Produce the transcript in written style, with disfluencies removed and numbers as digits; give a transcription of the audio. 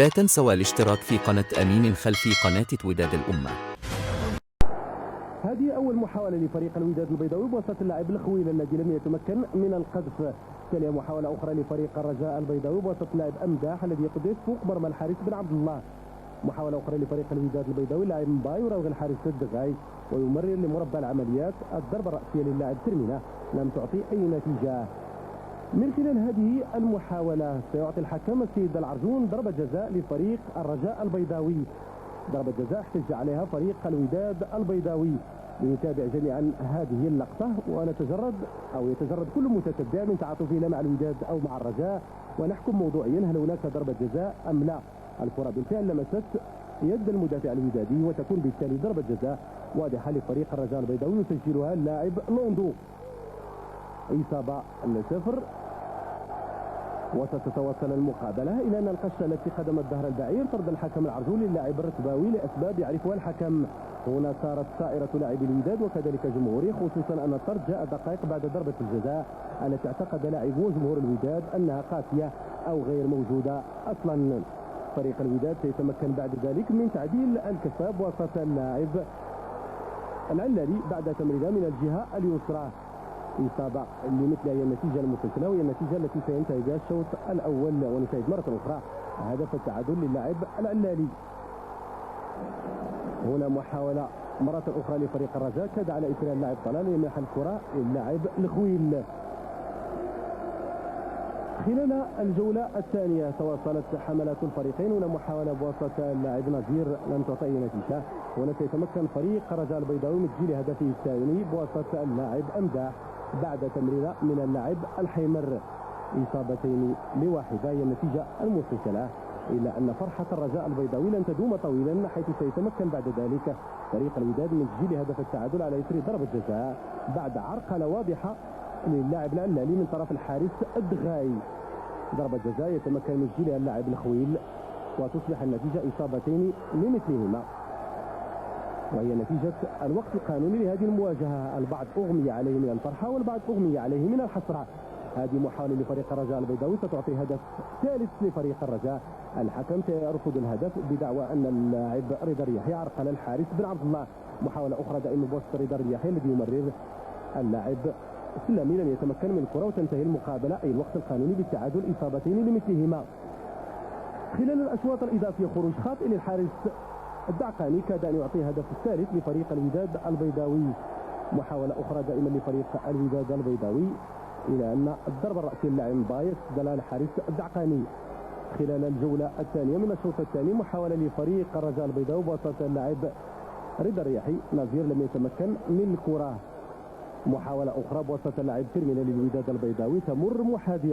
لا تنسوا الاشتراك في قناة أمين خلفي قناة وداد الأمة. هذه أول محاولة لفريق الوداد البيضاوي بواسطة اللاعب الخويل الذي لم يتمكن من القذف. تلي محاولة أخرى لفريق الرجاء البيضاوي بواسطة اللاعب أمداح الذي يقذف فوق مرمى الحارس بن عبد الله. محاولة أخرى لفريق الوداد البيضاوي اللاعب مباي يراوغ الحارس الدغاي ويمرر لمربع العمليات. الضربة الرأسية للاعب ترمينة لم تعطي أي نتيجة. من خلال هذه المحاولة سيعطي الحكم السيد العرجون ضربة جزاء لفريق الرجاء البيضاوي. ضربة جزاء احتج عليها فريق الوداد البيضاوي. لنتابع جميعا هذه اللقطة يتجرد كل متتبع من تعاطفه مع الوداد أو مع الرجاء ونحكم موضوعيا هل هناك ضربة جزاء أم لا. الكرة بالفعل لمست يد المدافع الودادي وتكون بالتالي ضربة جزاء واضحة لفريق الرجاء البيضاوي يسجلها اللاعب لوندو. إصابة لصفر وستتواصل المقابلة إلى أن القشة التي خدمت ظهر البعير طرد الحكم العرجون للاعب الرتباوي لأسباب يعرفها الحكم. هنا صارت سائرة لاعبي الوداد وكذلك جمهوره، خصوصا أن الطرد جاء دقائق بعد ضربة الجزاء التي اعتقد لاعبو جمهور الوداد أنها قاسية أو غير موجودة أصلا. فريق الوداد سيتمكن بعد ذلك من تعديل الكساب وسط اللاعب العلالي بعد تمريره من الجهة اليسرى. إصابة لمثل هي النتيجة المستثنى وهي النتيجة التي سينتهي بها الشوط الأول. ونشاهد مرة أخرى هدف التعادل للاعب العلالي. هنا محاولة مرة أخرى لفريق الرجاء كاد على إثر اللاعب طلال يمنح الكرة للاعب الخويل. خلال الجولة الثانية تواصلت حملات الفريقين. هنا محاولة بواسطة اللاعب نظير لم تعطي نتيجة. هنا سيتمكن فريق الرجاء البيضاوي من تسجيل هدفه الثاني بواسطة اللاعب أمداح بعد تمريرة من اللاعب الحيمر. إصابتين لواحدة هي النتيجة المسجلة، إلا أن فرحة الرجاء البيضاوي لن تدوم طويلا حيث سيتمكن بعد ذلك فريق الوداد من تسجيل هدف التعادل على إثر ضربة جزاء بعد عرقلة واضحة للاعب العلالي من طرف الحارس الدغاي. ضربة جزاء يتمكن من تسجيلها اللاعب الخويل وتصبح النتيجة إصابتين لمثلهما، وهي نتيجة الوقت القانوني لهذه المواجهة. البعض أغمي عليه من الفرحة والبعض أغمي عليه من الحسرة. هذه محاولة لفريق الرجاء البيضاوي ستعطي هدف ثالث لفريق الرجاء. الحكم سيرفض الهدف بدعوى أن اللاعب رضا الرياحي عرقل الحارس بن عبد الله. محاولة أخرى دائما بواسطة رضا الرياحي الذي يمرر اللاعب سلامي لم يتمكن من الكرة وتنتهي المقابلة أي الوقت القانوني بالتعادل إصابتين لمثلهما. خلال الأشواط الإضافية خروج خاطئ للحارس الدعقاني كاد أن يعطي هدف الثالث لفريق الوداد البيضاوي. محاولة أخرى دائما لفريق الوداد البيضاوي إلى أن الضربة الرأسية للاعب بايس دلال الحارس الدعقاني. خلال الجولة الثانية من الشوط الثاني محاولة لفريق الرجاء البيضاوي بواسطة اللاعب رضا الرياحي نظير لم يتمكن من الكرة. محاولة أخرى بواسطة اللاعب ترمينة للوداد البيضاوي تمر محاذية